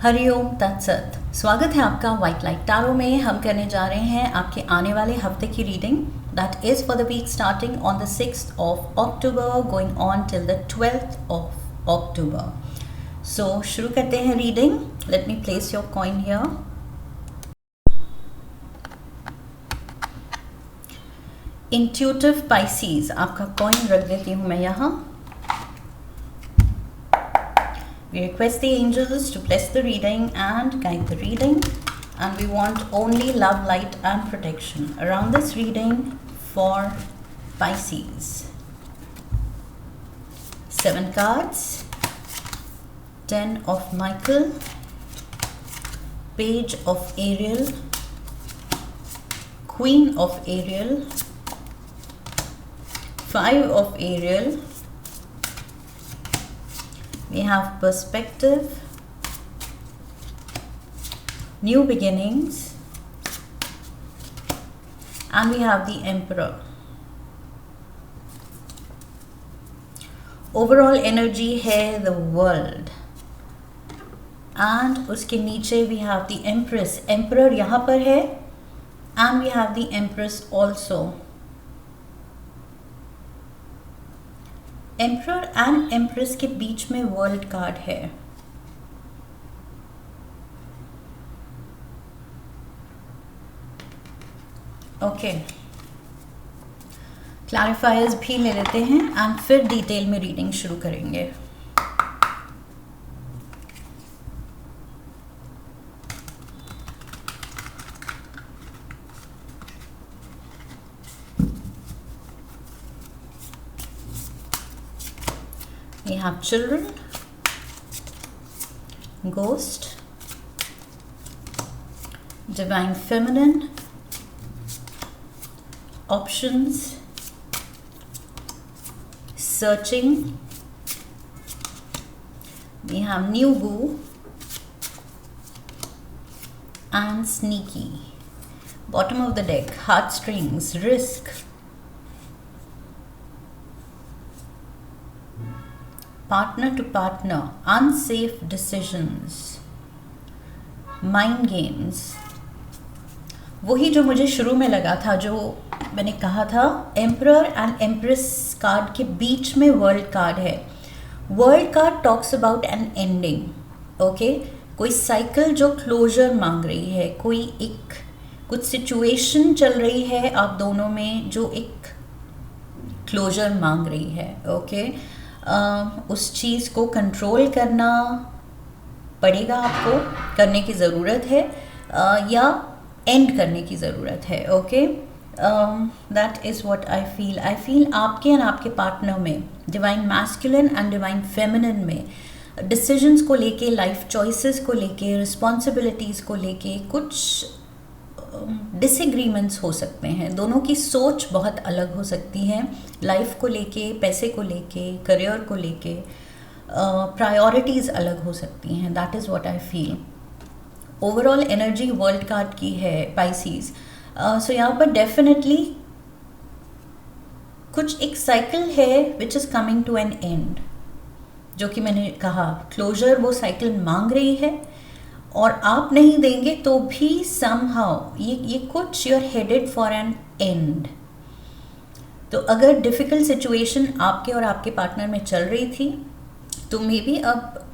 हरिओम तत्सत। स्वागत है आपका वाइट लाइट टैरो में। हम करने जा रहे हैं आपके आने वाले हफ्ते की reading that is for the week starting on the 6th of October going on till the 12th of October। So शुरू करते हैं reading. Let me place your coin here. Intuitive Pisces आपका कॉइन रख देती हूँ मैं यहाँ। We request the angels to bless the reading and guide the reading, and we want only love, light and protection around this reading for Pisces. 7 cards, 10 of Michael, Page of Ariel, Queen of Ariel, 5 of Ariel. We have perspective, new beginnings, and we have the Emperor. Overall energy है the world, and उसके नीचे we have the Empress. Emperor यहाँ पर है, and we have the Empress also. Emperor and empress के बीच में world card है। Okay, क्लैरिफायर्स भी ले लेते हैं एंड फिर डिटेल में रीडिंग शुरू करेंगे। We have children, ghost, divine feminine, options, searching, we have new boo and sneaky. Bottom of the deck, heartstrings, risk, partner to partner, unsafe decisions, mind games। वही जो मुझे शुरू में लगा था, जो मैंने कहा था, एम्परर एंड एम्प्रेस कार्ड के बीच में वर्ल्ड कार्ड है। World card talks about an ending. Okay, कोई साइकिल जो क्लोजर मांग रही है, कोई एक कुछ सिचुएशन चल रही है आप दोनों में जो एक क्लोजर मांग रही है। ओके, उस चीज़ को कंट्रोल करना पड़ेगा, आपको करने की ज़रूरत है, या एंड करने की ज़रूरत है। Okay, that is what I feel आपके एंड आपके पार्टनर में, divine masculine and divine feminine में डिसीजंस को लेके, लाइफ चॉइसेस को लेके, रिस्पॉन्सिबिलिटीज़ को लेके कुछ डिसएग्रीमेंट्स हो सकते हैं। दोनों की सोच बहुत अलग हो सकती है, लाइफ को लेके, पैसे को लेके, करियर को लेके, प्रायोरिटीज़ अलग हो सकती हैं। That is what I feel. Overall energy world card की है पाइसीज। सो यहाँ पर डेफिनेटली कुछ एक साइकिल है which is coming to an end, जो कि मैंने कहा क्लोजर वो साइकिल मांग रही है, और आप नहीं देंगे तो भी समहाउ ये कुछ you are headed for an end. तो अगर डिफ़िकल्ट सिचुएशन आपके और आपके पार्टनर में चल रही थी, तो मे बी अब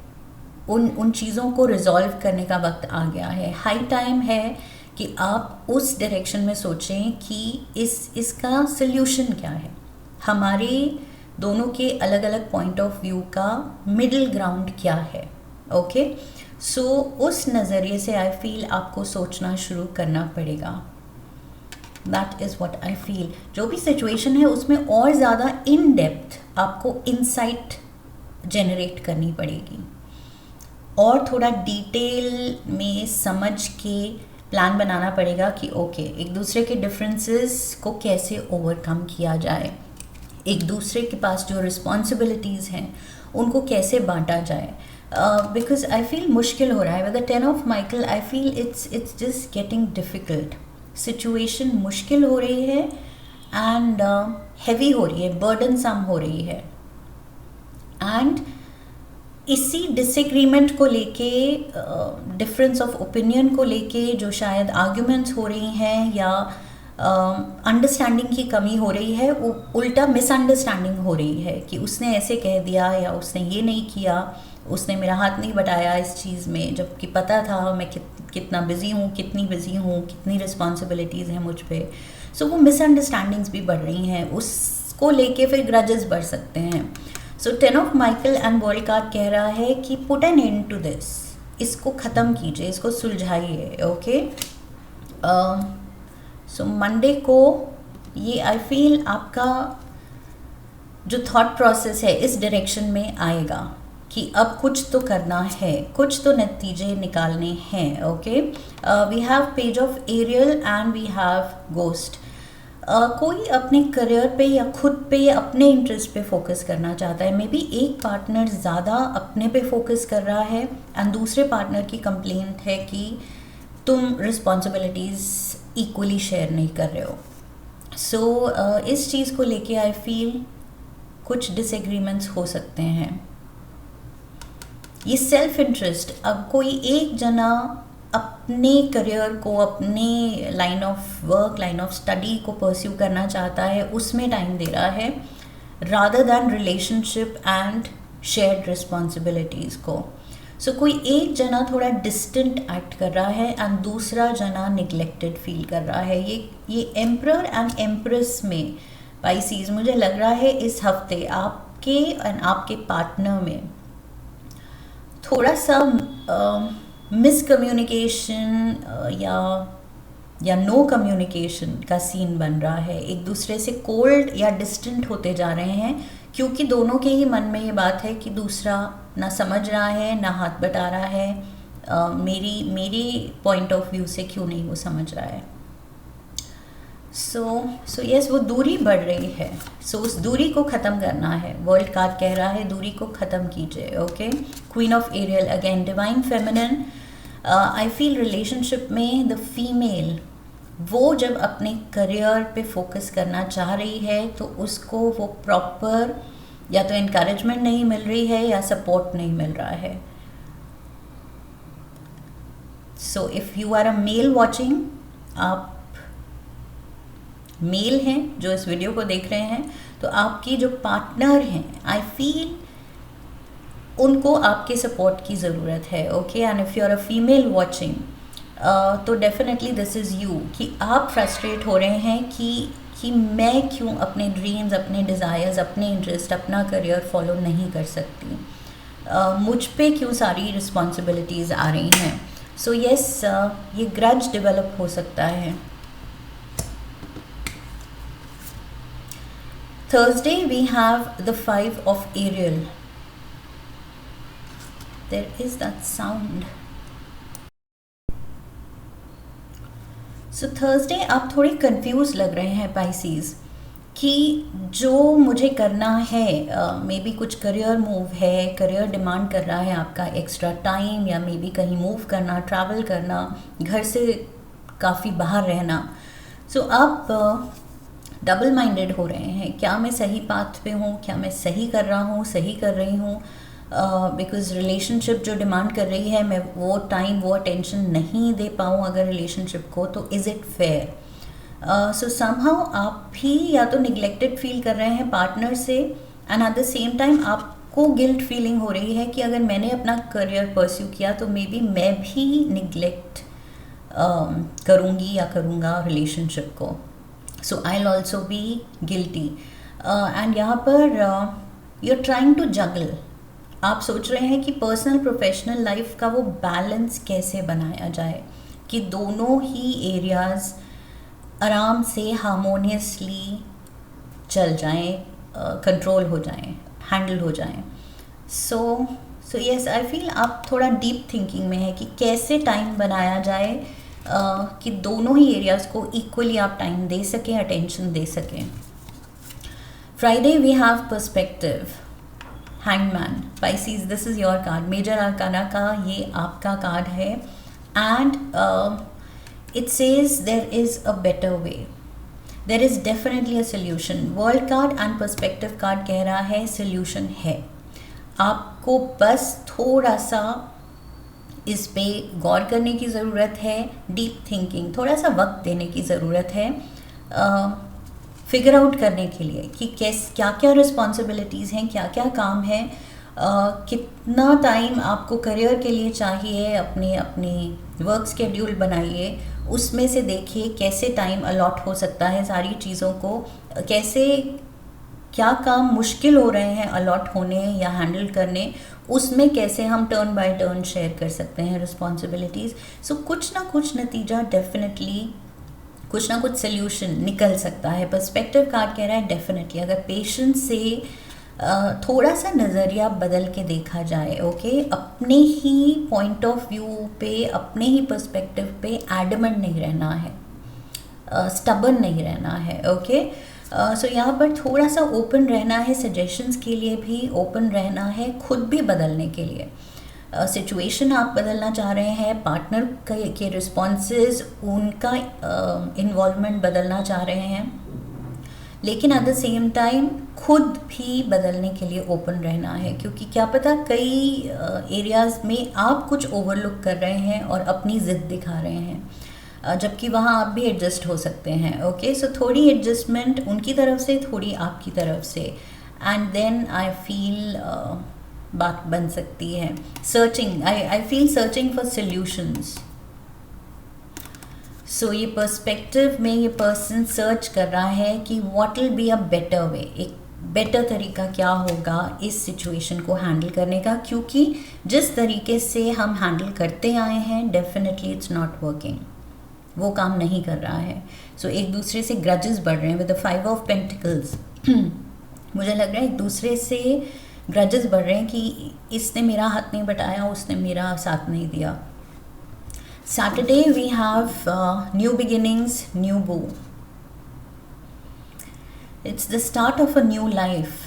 उन चीज़ों को रिजॉल्व करने का वक्त आ गया है। हाई टाइम है कि आप उस डायरेक्शन में सोचें कि इसका सल्यूशन क्या है, हमारे दोनों के अलग अलग पॉइंट ऑफ व्यू का मिडिल ग्राउंड क्या है। ओके, सो उस नज़रिए से आई फील आपको सोचना शुरू करना पड़ेगा। That is what I feel. जो भी सिचुएशन है उसमें और ज़्यादा इन डेप्थ आपको इंसाइट जनरेट करनी पड़ेगी, और थोड़ा डिटेल में समझ के प्लान बनाना पड़ेगा कि ओके, एक दूसरे के डिफरेंसेस को कैसे ओवरकम किया जाए, एक दूसरे के पास जो रिस्पॉन्सिबिलिटीज़ हैं उनको कैसे बांटा जाए। बिकॉज आई फील मुश्किल हो रहा है। With the 10 of Michael I feel it's just getting difficult. Situation मुश्किल हो रही है एंड हैवी हो रही है, बर्डनसम हो रही है, एंड इसी डिसएग्रीमेंट को लेके, डिफरेंस ऑफ ओपिनियन को लेके जो शायद आर्ग्यूमेंट्स हो रही हैं या अंडरस्टैंडिंग की कमी हो रही है, वो उल्टा मिसअंडरस्टैंडिंग हो रही है कि उसने ऐसे कह दिया या उसने ये नहीं किया, उसने मेरा हाथ नहीं बटाया इस चीज़ में, जबकि पता था मैं कितना बिज़ी हूँ, कितनी बिज़ी हूँ, कितनी रिस्पॉन्सिबिलिटीज़ हैं मुझ पे। सो वो मिसअंडरस्टैंडिंग्स भी बढ़ रही हैं, उसको लेके फिर ग्रजेस बढ़ सकते हैं। So 10 of Michael and world card कह रहा है कि put an end to this, इसको ख़त्म कीजिए, इसको सुलझाइए। ओके, सो मंडे को ये आई फील आपका जो थॉट प्रोसेस है इस डायरेक्शन में आएगा कि अब कुछ तो करना है, कुछ तो नतीजे निकालने हैं। Okay, we have page of Ariel and we have ghost. कोई अपने करियर पे या खुद पे या अपने इंटरेस्ट पे फोकस करना चाहता है। मे बी एक पार्टनर ज़्यादा अपने पे फोकस कर रहा है एंड दूसरे पार्टनर की कंप्लेंट है कि तुम रिस्पॉन्सिबिलिटीज़ इक्वली शेयर नहीं कर रहे हो। सो इस चीज़ को लेके आई फील कुछ डिसएग्रीमेंट्स हो सकते हैं। ये सेल्फ इंटरेस्ट, अब कोई एक जना अपने करियर को, अपने line of work, line of study को परस्यू करना चाहता है, उसमें टाइम दे रहा है rather than relationship and shared responsibilities को। सो कोई एक जना थोड़ा डिस्टेंट एक्ट कर रहा है एंड दूसरा जना निगलेक्टेड फील कर रहा है। ये एम्परर एंड एम्प्रेस में पाइसीज मुझे लग रहा है इस हफ्ते आपके एंड आपके पार्टनर में थोड़ा सा मिसकम्युनिकेशन या नो कम्युनिकेशन का सीन बन रहा है। एक दूसरे से कोल्ड या डिस्टेंट होते जा रहे हैं क्योंकि दोनों के ही मन में ये बात है कि दूसरा ना समझ रहा है, ना हाथ बटा रहा है, मेरी पॉइंट ऑफ व्यू से क्यों नहीं वो समझ रहा है। सो यस, वो दूरी बढ़ रही है। सो उस दूरी को ख़त्म करना है। वर्ल्ड कार्ड कह रहा है दूरी को ख़त्म कीजिए। Okay, queen of Ariel again, divine feminine. I feel relationship में द फीमेल वो जब अपने करियर पे फोकस करना चाह रही है तो उसको वो प्रॉपर या तो इनकरेजमेंट नहीं मिल रही है या सपोर्ट नहीं मिल रहा है। So if you are a male watching, आप मेल हैं जो इस वीडियो को देख रहे हैं, तो आपकी जो पार्टनर हैं आई फील उनको आपके सपोर्ट की ज़रूरत है। Okay, and if you are a female watching तो डेफिनेटली दिस इज़ यू कि आप फ्रस्ट्रेट हो रहे हैं कि मैं क्यों अपने ड्रीम्स, अपने डिज़ायर्स, अपने इंटरेस्ट, अपना करियर फॉलो नहीं कर सकती, मुझ पे क्यों सारी रिस्पॉन्सिबिलिटीज़ आ रही हैं। सो यस, ये ग्रज डेवलप हो सकता है। Thursday we have the 5 of Ariel. There is that sound. So Thursday आप थोड़े कंफ्यूज लग रहे हैं पाइसीज कि जो मुझे करना है, मे बी कुछ करियर मूव है, करियर डिमांड कर रहा है आपका एक्स्ट्रा टाइम, या मे बी कहीं मूव करना, ट्रैवल करना, घर से काफ़ी बाहर रहना। सो आप डबल माइंडेड हो रहे हैं, क्या मैं सही पाथ पे हूँ, क्या मैं सही कर रहा हूँ, सही कर रही हूँ, बिकॉज रिलेशनशिप जो डिमांड कर रही है मैं वो टाइम, वो अटेंशन नहीं दे पाऊँ अगर रिलेशनशिप को, तो is it fair. So somehow आप भी या तो निगलेक्टेड फील कर रहे हैं पार्टनर से, and eight the same time आपको गिल्ट फीलिंग हो रही है कि अगर मैंने अपना करियर परस्यू किया तो मे बी मैं भी निगलेक्ट करूँगी या करूँगा रिलेशनशिप को। So I'll also be guilty. And यहाँ पर you're trying to juggle. आप सोच रहे हैं कि पर्सनल प्रोफेशनल लाइफ का वो बैलेंस कैसे बनाया जाए कि दोनों ही एरियाज आराम से हार्मोनियसली चल जाएं, कंट्रोल हो जाएं, हैंडल हो जाएं। सो यस, आई फील आप थोड़ा डीप थिंकिंग में है कि कैसे टाइम बनाया जाए कि दोनों ही एरियाज़ को इक्वली आप टाइम दे सकें, अटेंशन दे सकें। Friday we have perspective, hangman, Pisces, this is your card, major arcana का ये आपका कार्ड है, and it says there is a better way, there is definitely a solution. World card and perspective card कह रहा है solution है। आपको आपको बस थोड़ा सा इस पे गौर करने की ज़रूरत है, डीप थिंकिंग, थोड़ा सा वक्त देने की ज़रूरत है फिगर आउट करने के लिए कि क्या क्या रिस्पॉन्सिबिलिटीज़ हैं, क्या क्या काम है, कितना टाइम आपको करियर के लिए चाहिए, अपने अपने वर्क स्केड्यूल बनाइए, उसमें से देखिए कैसे टाइम अलॉट हो सकता है सारी चीज़ों को, कैसे क्या काम मुश्किल हो रहे हैं अलॉट होने या हैंडल करने, उसमें कैसे हम टर्न बाय टर्न शेयर कर सकते हैं रिस्पॉन्सिबिलिटीज़। सो कुछ ना कुछ नतीजा डेफिनेटली, कुछ ना कुछ सोल्यूशन निकल सकता है। पर्सपेक्टिव कार्ड कह रहा है डेफिनेटली अगर पेशेंस से थोड़ा सा नज़रिया बदल के देखा जाए, ओके, अपने ही पॉइंट ऑफ व्यू पे, अपने ही पर्सपेक्टिव पे एडमेंट नहीं रहना है, स्टबर्न नहीं रहना है, ओके। सो यहाँ पर थोड़ा सा ओपन रहना है, सजेशंस के लिए भी ओपन रहना है, खुद भी बदलने के लिए। सिचुएशन आप बदलना चाह रहे हैं, पार्टनर के रिस्पॉन्सेज, उनका इन्वॉल्वमेंट बदलना चाह रहे हैं, लेकिन एट द सेम टाइम खुद भी बदलने के लिए ओपन रहना है, क्योंकि क्या पता कई एरियाज़ में आप कुछ ओवरलुक कर रहे हैं और अपनी ज़िद दिखा रहे हैं, जबकि वहाँ आप भी एडजस्ट हो सकते हैं, ओके। सो थोड़ी एडजस्टमेंट उनकी तरफ से, थोड़ी आपकी तरफ से, एंड देन आई फील बात बन सकती है। Searching, I feel searching for solutions. So ये पर्सपेक्टिव में ये पर्सन सर्च कर रहा है कि what will be a better वे, एक बेटर तरीका क्या होगा इस सिचुएशन को हैंडल करने का, क्योंकि जिस तरीके से हम हैंडल करते आए हैं डेफिनेटली इट्स नॉट वर्किंग, वो काम नहीं कर रहा है। सो एक दूसरे से ग्रजेस बढ़ रहे हैं विद द 5 ऑफ पेंटिकल्स। मुझे लग रहा है एक दूसरे से ग्रजेस बढ़ रहे हैं कि इसने मेरा हाथ नहीं बटाया, उसने मेरा साथ नहीं दिया। Saturday we have new beginnings, new boo. It's the start of a new life.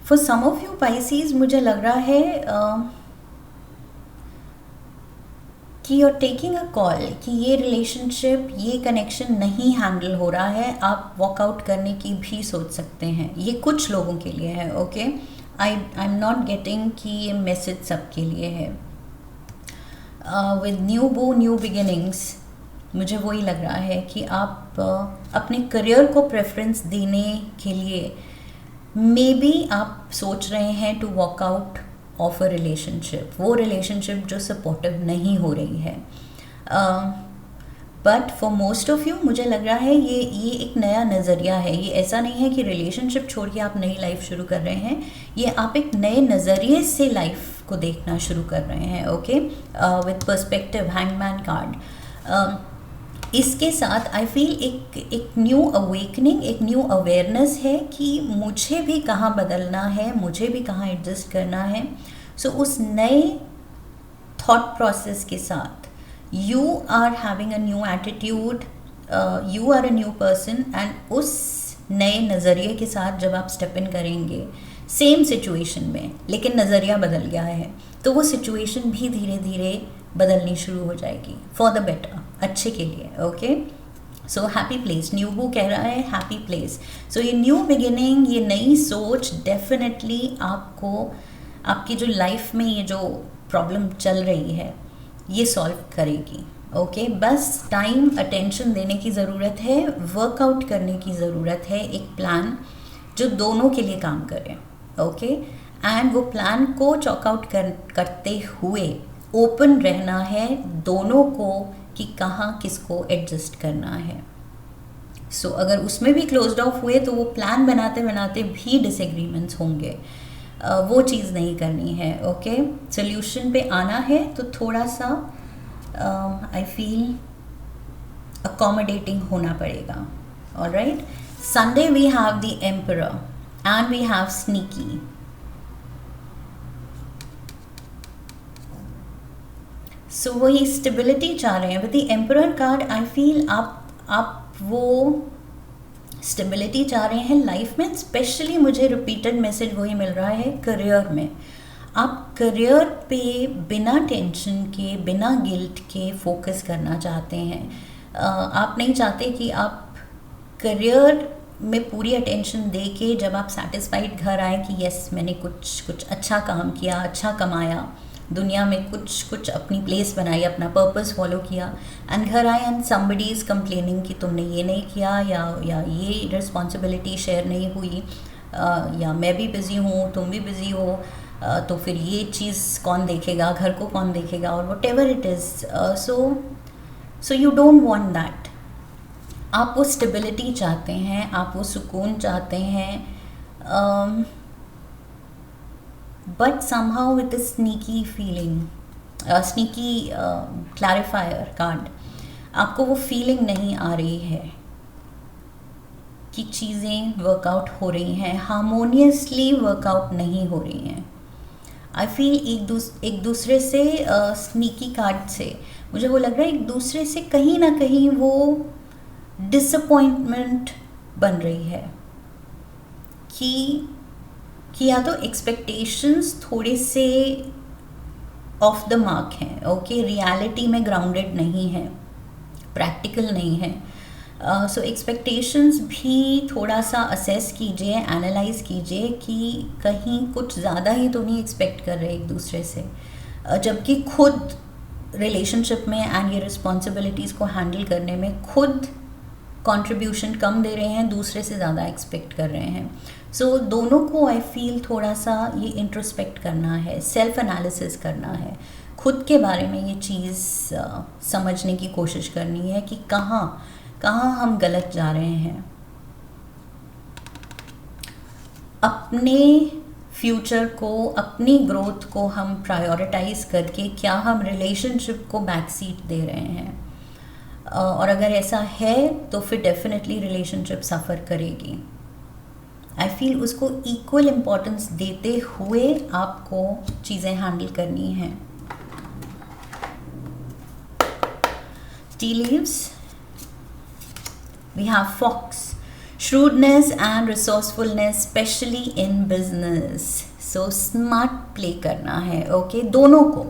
For some of you Pisces, मुझे लग रहा है कि you're taking a call कि ये रिलेशनशिप, ये कनेक्शन नहीं हैंडल हो रहा है, आप वॉकआउट करने की भी सोच सकते हैं। ये कुछ लोगों के लिए है, okay. I am not getting कि ये मैसेज सबके लिए है। विद न्यू बो न्यू बिगिनिंग्स, मुझे वही लग रहा है कि आप अपने करियर को प्रेफरेंस देने के लिए मे बी आप सोच रहे हैं to walk out of a relationship, वो रिलेशनशिप जो सपोर्टिव नहीं हो रही है। But for most of you मुझे लग रहा है ये एक नया नज़रिया है। ये ऐसा नहीं है कि रिलेशनशिप छोड़ के आप नई लाइफ शुरू कर रहे हैं, ये आप एक नए नज़रिए से लाइफ को देखना शुरू कर रहे हैं, okay. With perspective, hangman card. इसके साथ आई फील एक न्यू अवेकनिंग, एक न्यू अवेयरनेस है कि मुझे भी कहाँ बदलना है, मुझे भी कहाँ एडजस्ट करना है। सो उस नए थॉट प्रोसेस के साथ you are having a new attitude, you are a new person, and उस नए नज़रिए के साथ जब आप स्टेप इन करेंगे सेम सिचुएशन में, लेकिन नज़रिया बदल गया है, तो वो सिचुएशन भी धीरे धीरे बदलनी शुरू हो जाएगी फॉर द बेटर, अच्छे के लिए, okay. So happy place, new बू कह रहा है हैप्पी प्लेस। सो ये न्यू बिगिनिंग, ये नई सोच डेफिनेटली आपको, आपकी जो लाइफ में ये जो प्रॉब्लम चल रही है ये सॉल्व करेगी, ओके। बस टाइम, अटेंशन देने की ज़रूरत है, वर्कआउट करने की ज़रूरत है, एक प्लान जो दोनों के लिए काम करे, ओके। एंड वो प्लान को चॉकआउट करते हुए ओपन रहना है दोनों को कि कहाँ किसको एडजस्ट करना है। सो अगर उसमें भी क्लोज्ड ऑफ हुए तो वो प्लान बनाते बनाते भी डिसएग्रीमेंट्स होंगे, वो चीज़ नहीं करनी है, ओके। सोल्यूशन पे आना है तो थोड़ा सा आई फील अकोमोडेटिंग होना पड़ेगा, alright. Sunday we have the emperor and we have sneaky. So वही स्टेबिलिटी चाह रहे हैं with the emperor card. I feel आप वो स्टेबिलिटी चाह रहे हैं लाइफ में, स्पेशली मुझे रिपीटेड मैसेज वही मिल रहा है करियर में। आप करियर पे बिना टेंशन के, बिना गिल्ट के फोकस करना चाहते हैं। आप नहीं चाहते कि आप करियर में पूरी अटेंशन दे के जब आप सेटिस्फाइड घर आए कि यस मैंने कुछ कुछ अच्छा काम किया, अच्छा कमाया, दुनिया में कुछ कुछ अपनी प्लेस बनाई, अपना पर्पस फॉलो किया, एंड घर आए एंड समबडी इज़ कंप्लेनिंग कि तुमने ये नहीं किया या ये रिस्पॉन्सिबिलिटी शेयर नहीं हुई, या मैं भी बिज़ी हूँ, तुम भी बिज़ी हो, तो फिर ये चीज़ कौन देखेगा, घर को कौन देखेगा, और what ever it is. So you don't want that. आप वो स्टेबिलिटी चाहते हैं, आप वो सुकून चाहते हैं, but somehow with a sneaky feeling, sneaky clarifier card, आपको वो फीलिंग नहीं आ रही है कि चीज़ें वर्कआउट हो रही हैं, हार्मोनियसली वर्कआउट नहीं हो रही हैं. आई फील एक दूसरे से स्नीकी कार्ड से मुझे वो लग रहा है एक दूसरे से कहीं ना कहीं वो डिसअपॉइंटमेंट बन रही है कि या तो एक्सपेक्टेशंस थोड़े से ऑफ द मार्क हैं, ओके, रियलिटी में ग्राउंडेड नहीं है, प्रैक्टिकल नहीं है. सो एक्सपेक्टेशंस भी थोड़ा सा असेस कीजिए, एनालाइज कीजिए कि कहीं कुछ ज़्यादा ही तो नहीं एक्सपेक्ट कर रहे एक दूसरे से, जबकि खुद रिलेशनशिप में एंड ये रिस्पॉन्सिबिलिटीज़ को हैंडल करने में खुद कंट्रीब्यूशन कम दे रहे हैं, दूसरे से ज़्यादा एक्सपेक्ट कर रहे हैं. सो दोनों को आई फील थोड़ा सा ये इंट्रोस्पेक्ट करना है, सेल्फ एनालिसिस करना है, खुद के बारे में ये चीज़ समझने की कोशिश करनी है कि कहाँ हम गलत जा रहे हैं. अपने फ्यूचर को, अपनी ग्रोथ को हम प्रायोरिटाइज करके क्या हम रिलेशनशिप को बैक सीट दे रहे हैं, और अगर ऐसा है तो फिर डेफिनेटली रिलेशनशिप सफ़र करेगी. आई फील उसको इक्वल इम्पोर्टेंस देते हुए आपको चीज़ें हैंडल करनी हैं. Tea leaves, we have fox, shrewdness and resourcefulness especially in business. so smart play करना है, ओके, दोनों को.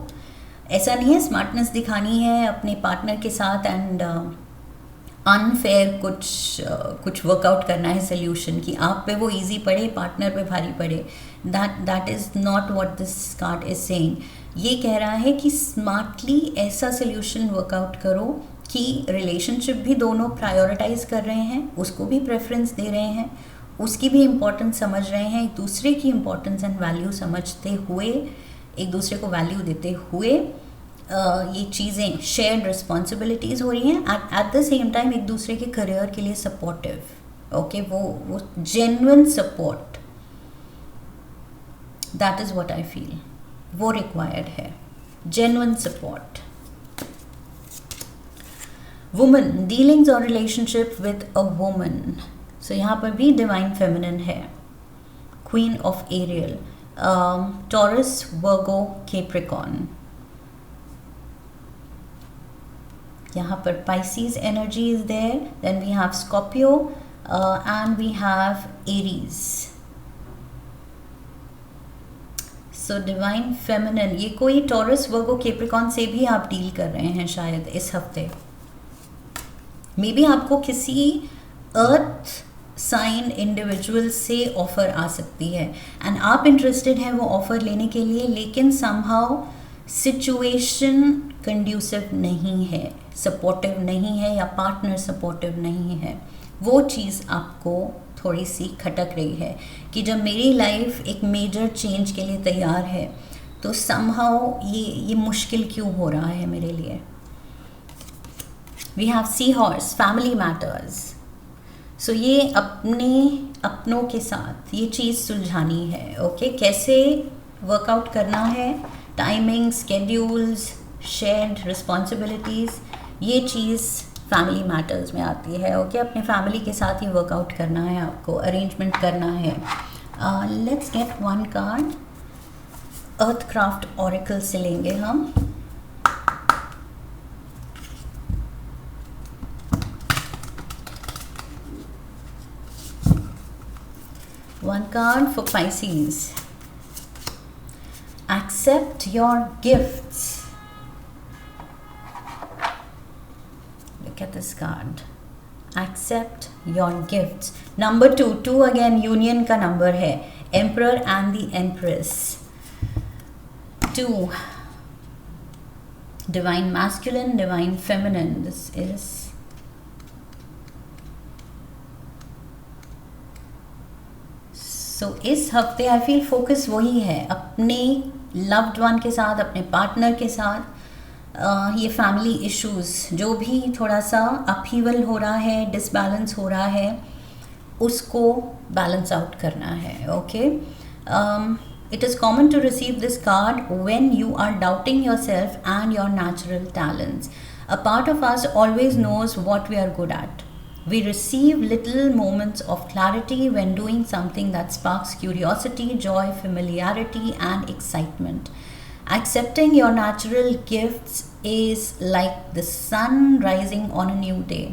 ऐसा नहीं है स्मार्टनेस दिखानी है अपने पार्टनर के साथ एंड अनफेयर कुछ वर्कआउट करना है सोल्यूशन कि आप पे वो इजी पड़े, पार्टनर पे भारी पड़े. That is not what this card is saying. ये कह रहा है कि स्मार्टली ऐसा सोल्यूशन वर्कआउट करो कि रिलेशनशिप भी दोनों प्रायोरिटाइज कर रहे हैं, उसको भी प्रेफरेंस दे रहे हैं, उसकी भी इम्पोर्टेंस समझ रहे हैं, एक दूसरे की इम्पोर्टेंस एंड वैल्यू समझते हुए, एक दूसरे को वैल्यू देते हुए ये चीज़ें शेयर्ड रिस्पॉन्सिबिलिटीज़ हो रही हैं. एट द सेम टाइम एक दूसरे के करियर के लिए सपोर्टिव, ओके, वो genuine support, that is what I feel, वो रिक्वायर्ड है, जेन्युइन सपोर्ट. वुमन, डीलिंग्स और relationship with a woman. So यहाँ पर भी डिवाइन फेमिनिन है, queen of Ariel, Taurus, Virgo, Capricorn. यहाँ पर Pisces energy is there, then we have Scorpio and we have Aries. So divine feminine, ये कोई taurus, Virgo, Capricorn से भी आप डील कर रहे हैं शायद इस हफ्ते. मे बी आपको किसी अर्थ साइन इंडिविजुअल से ऑफ़र आ सकती है एंड आप इंटरेस्टेड हैं वो ऑफ़र लेने के लिए, लेकिन समहाउ सिचुएशन कंड्यूसिव नहीं है, सपोर्टिव नहीं है, या पार्टनर सपोर्टिव नहीं है. वो चीज़ आपको थोड़ी सी खटक रही है कि जब मेरी लाइफ एक मेजर चेंज के लिए तैयार है तो समहाउ ये मुश्किल क्यों हो रहा है मेरे लिए. We have sea horse, family matters. So ये अपनों के साथ ये चीज़ सुलझानी है, ओके, कैसे वर्कआउट करना है, टाइमिंग, स्केड्यूल्स, शेयर्ड रिस्पॉन्सिबिलिटीज़, ये चीज़ फैमिली मैटर्स में आती है, ओके. अपने फैमिली के साथ ये वर्कआउट करना है, आपको अरेंजमेंट करना है. Let's get one card, earth craft oracle से लेंगे हम. One card for Pisces. Accept your gifts. Look at this card. Accept your gifts. Number 2, 2 again union का नंबर है, emperor and the empress. 2 divine masculine, divine feminine, this is so इस हफ्ते I feel focus वही है, अपने loved one के साथ, अपने पार्टनर के साथ। ये फैमिली इश्यूज जो भी थोड़ा सा अपहीवल हो रहा है, डिसबैलेंस हो रहा है, उसको बैलेंस आउट करना है। Okay, it is common to receive this card when you are doubting yourself and your natural talents. A part of us always knows what we are good at. We receive little moments of clarity when doing something that sparks curiosity, joy, familiarity, and excitement. Accepting your natural gifts is like the sun rising on a new day.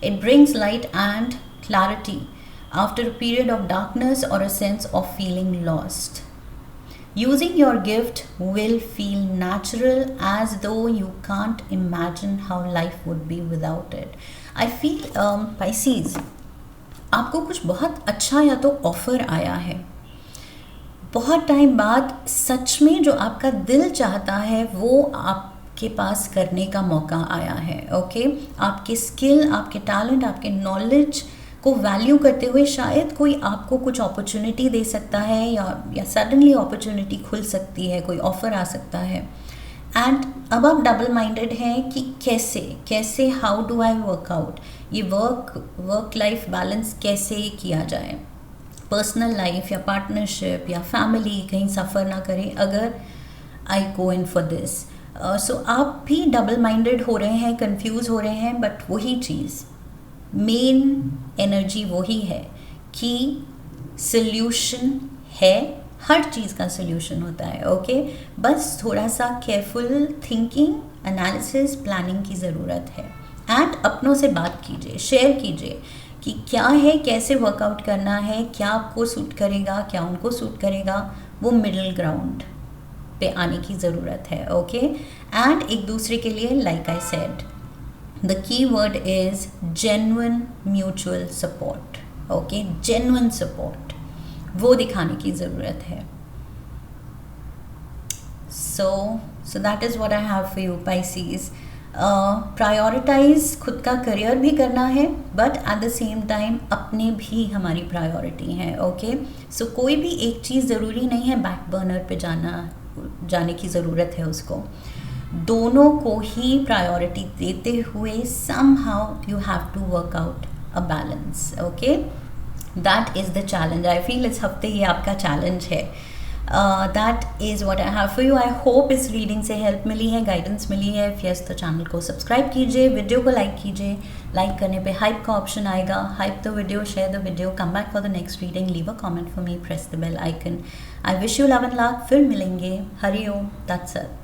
It brings light and clarity after a period of darkness or a sense of feeling lost. Using your gift will feel natural, as though you can't imagine how life would be without it. I feel Pisces, आपको कुछ बहुत अच्छा या तो offer आया है, बहुत time बाद सच में जो आपका दिल चाहता है वो आपके पास करने का मौका आया है। ओके, आपके स्किल, आपके टैलेंट, आपके नॉलेज को वैल्यू करते हुए शायद कोई आपको कुछ अपॉर्चुनिटी दे सकता है, या सडनली अपॉर्चुनिटी खुल सकती है, कोई ऑफर आ सकता है। एंड अब आप डबल माइंडेड हैं कि कैसे how do I work out, ये वर्क लाइफ बैलेंस कैसे किया जाए, पर्सनल लाइफ या पार्टनरशिप या फैमिली कहीं सफ़र ना करें अगर आई गो इन फॉर दिस। सो आप भी डबल माइंडेड हो रहे हैं, कंफ्यूज हो रहे हैं, बट वही चीज़, मेन एनर्जी वही है कि सल्यूशन है, हर चीज़ का सल्यूशन होता है। ओके, बस थोड़ा सा केयरफुल थिंकिंग, एनालिसिस, प्लानिंग की ज़रूरत है। एंड अपनों से बात कीजिए, शेयर कीजिए कि क्या है, कैसे वर्कआउट करना है, क्या आपको सूट करेगा, क्या उनको सूट करेगा, वो मिडिल ग्राउंड पे आने की ज़रूरत है। ओके, एंड एक दूसरे के लिए, like I said, the key word is genuine mutual support. Okay, genuine support वो दिखाने की ज़रूरत है। So that is what I have for you Pisces. Prioritise खुद का करियर भी करना है, but at the same time अपने भी हमारी प्रायोरिटी हैं। ओके, सो कोई भी एक चीज़ ज़रूरी नहीं है बैक बर्नर पे जाने की ज़रूरत है, उसको दोनों को ही प्रायोरिटी देते हुए somehow you have to work out a balance. Okay, that is the challenge. I feel इस हफ्ते ये आपका चैलेंज है। That is what I have for you. I hope इस रीडिंग से हेल्प मिली है, गाइडेंस मिली है। If yes, तो चैनल को सब्सक्राइब कीजिए, वीडियो को लाइक कीजिए, लाइक करने पे हाइप का ऑप्शन आएगा, hype the video, share the video, come back for the next reading, leave a comment for me, press the bell icon. I wish you love and luck. फिर मिलेंगे। Hari Om, that's it.